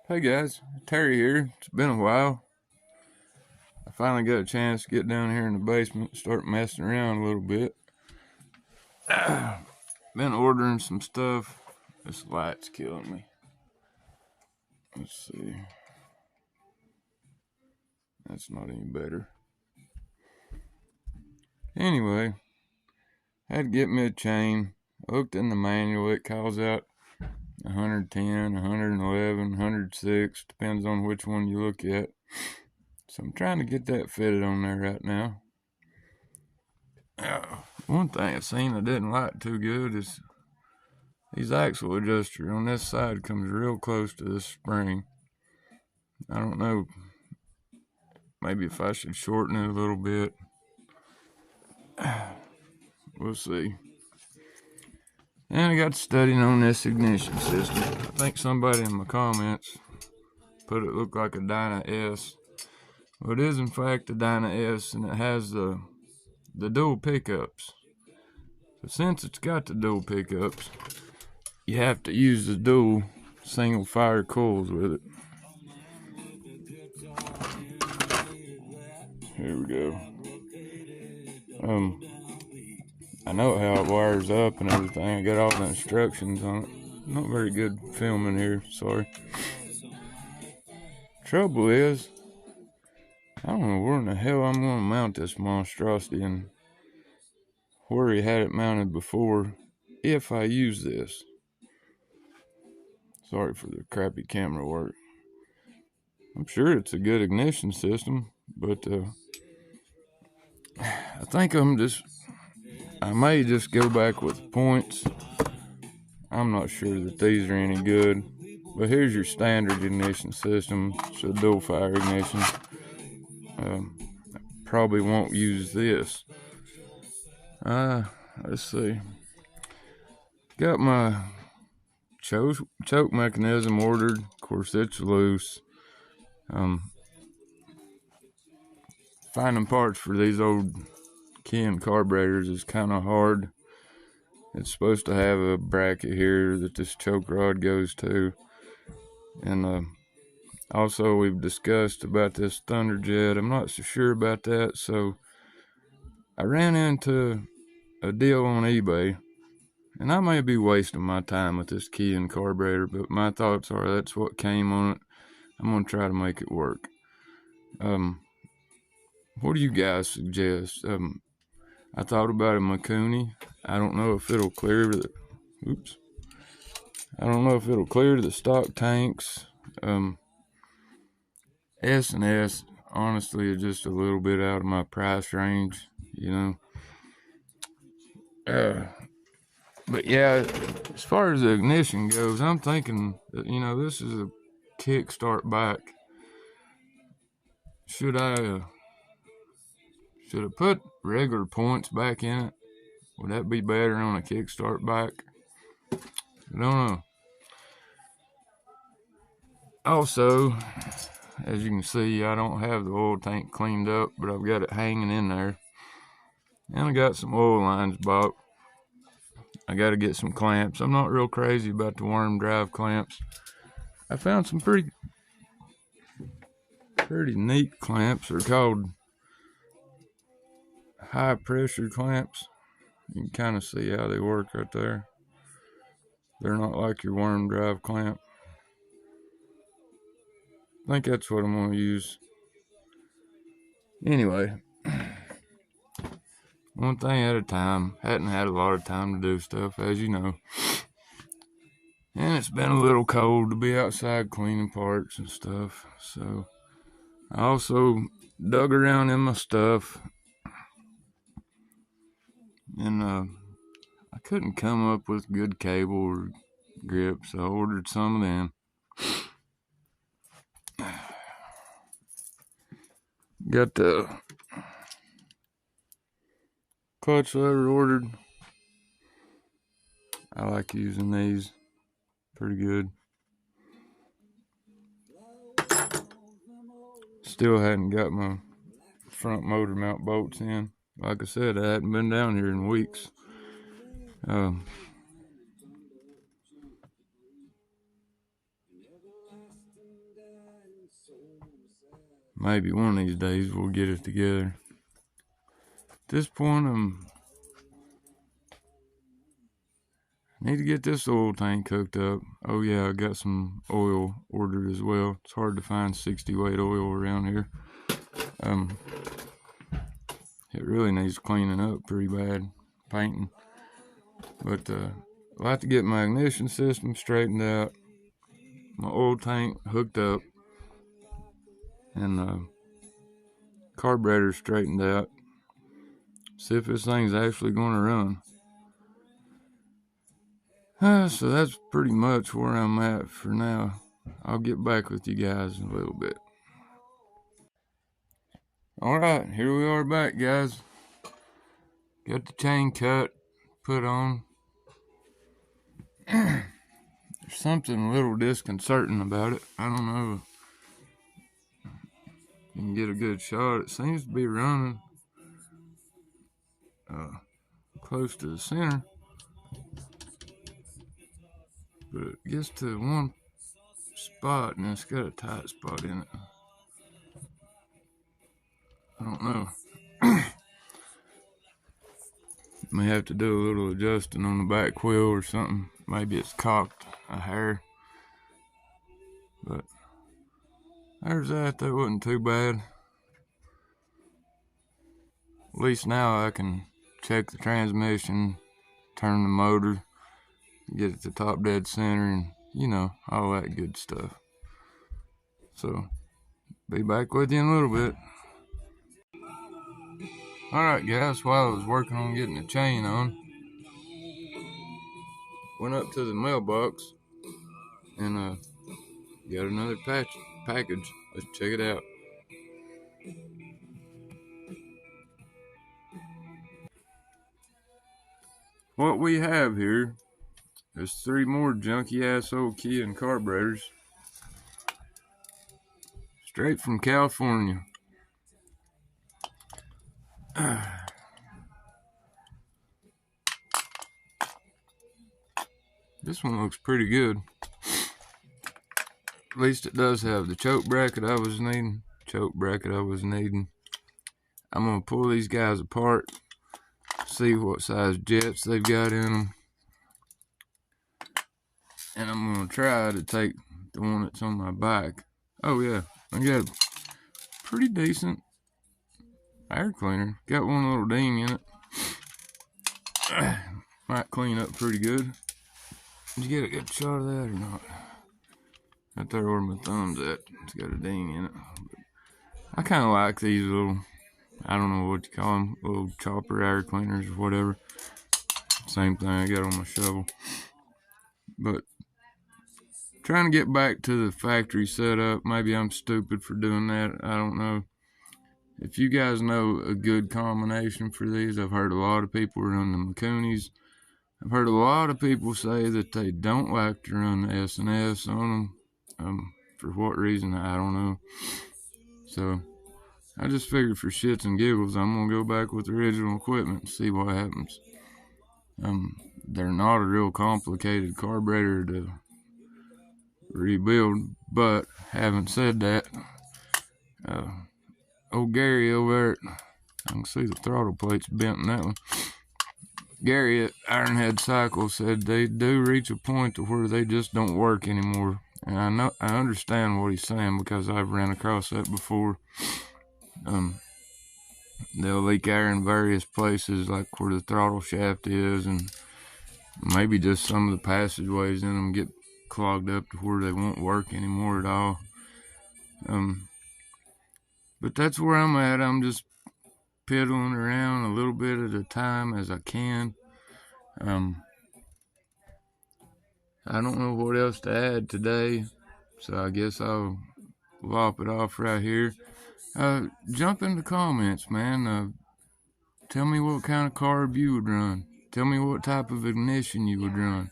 Hey guys, Terry here. It's been a while. I finally got a chance to get down here in the basement and start messing around a little bit. Been ordering some stuff. This light's killing me. Let's see. That's not any better. Anyway, had to get me a chain. I looked in the manual. It calls out 110, 111, 106. Depends on which one you look at. So I'm trying to get that fitted on there right now. One thing I seen I didn't like too good is these axle adjuster on this side comes real close to this spring. I don't know, maybe if I should shorten it a little bit. We'll see. And I got studying on this ignition system. I think somebody in my comments put it look like a Dyna S. Well, it is in fact a Dyna S, and it has the dual pickups. So since it's got the dual pickups, you have to use the dual single fire coils with it. Here we go. I know how it wires up and everything. I got all the instructions on it. Not very good filming here, sorry. Trouble is, I don't know where in the hell I'm gonna mount this monstrosity and where he had it mounted before if I use this. Sorry for the crappy camera work. I'm sure it's a good ignition system, but I think I may just go back with points. I'm not sure that these are any good, but here's your standard ignition system. It's a dual fire ignition. I probably won't use this. Let's see. Got my choke mechanism ordered. Of course, it's loose. Finding parts for these old Ken carburetors is kind of hard. It's supposed to have a bracket here that this choke rod goes to. And also we've discussed about this Thunderjet. I'm not so sure about that, so I ran into a deal on eBay. And I may be wasting my time with this Ken carburetor, but my thoughts are that's what came on it. I'm going to try to make it work. What do you guys suggest? I thought about a Mikuni. I don't know if it'll clear the... Oops. I don't know if it'll clear the stock tanks. S&S, honestly, is just a little bit out of my price range, you know. But yeah, as far as the ignition goes, I'm thinking that, you know, this is a kickstart bike. Should I put regular points back in it? Would that be better on a kickstart bike? I don't know. Also, as you can see, I don't have the oil tank cleaned up, but I've got it hanging in there. And I got some oil lines bought. I got to get some clamps. I'm not real crazy about the worm drive clamps. I found some pretty neat clamps. They're called high pressure clamps. You can kind of see how they work right there. They're not like your worm drive clamp. I think that's what I'm going to use. Anyway, one thing at a time. Hadn't had a lot of time to do stuff, as you know. And it's been a little cold to be outside cleaning parts and stuff. So I also dug around in my stuff. And I couldn't come up with good cable or grip, so I ordered some of them. Got the clutch lever ordered. I like using these. Pretty good. Still hadn't got my front motor mount bolts in. Like I said, I hadn't been down here in weeks. maybe one of these days we'll get it together. At this point, need to get this oil tank hooked up. Oh yeah, I got some oil ordered as well. It's hard to find 60 weight oil around here. It really needs cleaning up pretty bad, painting. But I'll have to get my ignition system straightened out, my oil tank hooked up, and carburetor straightened out. See if this thing's actually going to run. So that's pretty much where I'm at for now. I'll get back with you guys in a little bit. Alright, here we are back, guys. Got the chain cut, put on. There's something a little disconcerting about it. I don't know if you can get a good shot. It seems to be running close to the center, but it gets to one spot and it's got a tight spot in it. I don't know. May have to do a little adjusting on the back wheel or something. Maybe it's cocked a hair. But there's that. That wasn't too bad. At least now I can check the transmission, turn the motor, get it to top dead center, and you know, all that good stuff. So, be back with you in a little bit. Alright guys, while I was working on getting the chain on, went up to the mailbox and got another package. Let's check it out. What we have here is 3 more junky ass old Kia and carburetors, straight from California. This one looks pretty good. At least it does have the choke bracket I was needing. I'm gonna pull these guys apart, see what size jets they've got in them, and I'm gonna try to take the one that's on my bike. Oh yeah, I got a pretty decent air cleaner. Got one little ding in it. Might clean up pretty good. Did you get a good shot of that or not? Right there where my thumb's at. It's got a ding in it. But I kind of like these little, I don't know what you call them, little chopper air cleaners or whatever. Same thing I got on my shovel. But trying to get back to the factory setup. Maybe I'm stupid for doing that. I don't know. If you guys know a good combination for these, I've heard a lot of people run the Makunis. I've heard a lot of people say that they don't like to run the S&S on them. For what reason, I don't know. So I just figured for shits and giggles, I'm going to go back with the original equipment and see what happens. They're not a real complicated carburetor to rebuild, but having said that, old Gary over there, I can see the throttle plate's bent in that one. Gary at Ironhead Cycle said they do reach a point to where they just don't work anymore. And I understand what he's saying because I've ran across that before. They'll leak air in various places, like where the throttle shaft is, and maybe just some of the passageways in them get clogged up to where they won't work anymore at all. But that's where I'm at. I'm just piddling around a little bit at a time as I can. I don't know what else to add today, so I guess I'll lop it off right here. Jump in the comments, man. Tell me what kind of carb you would run. Tell me what type of ignition you would run.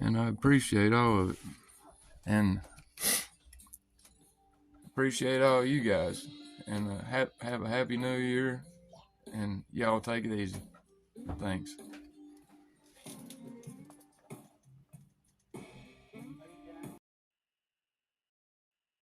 And I appreciate all of it. And appreciate all you guys. And have a happy new year. And y'all take it easy. Thanks.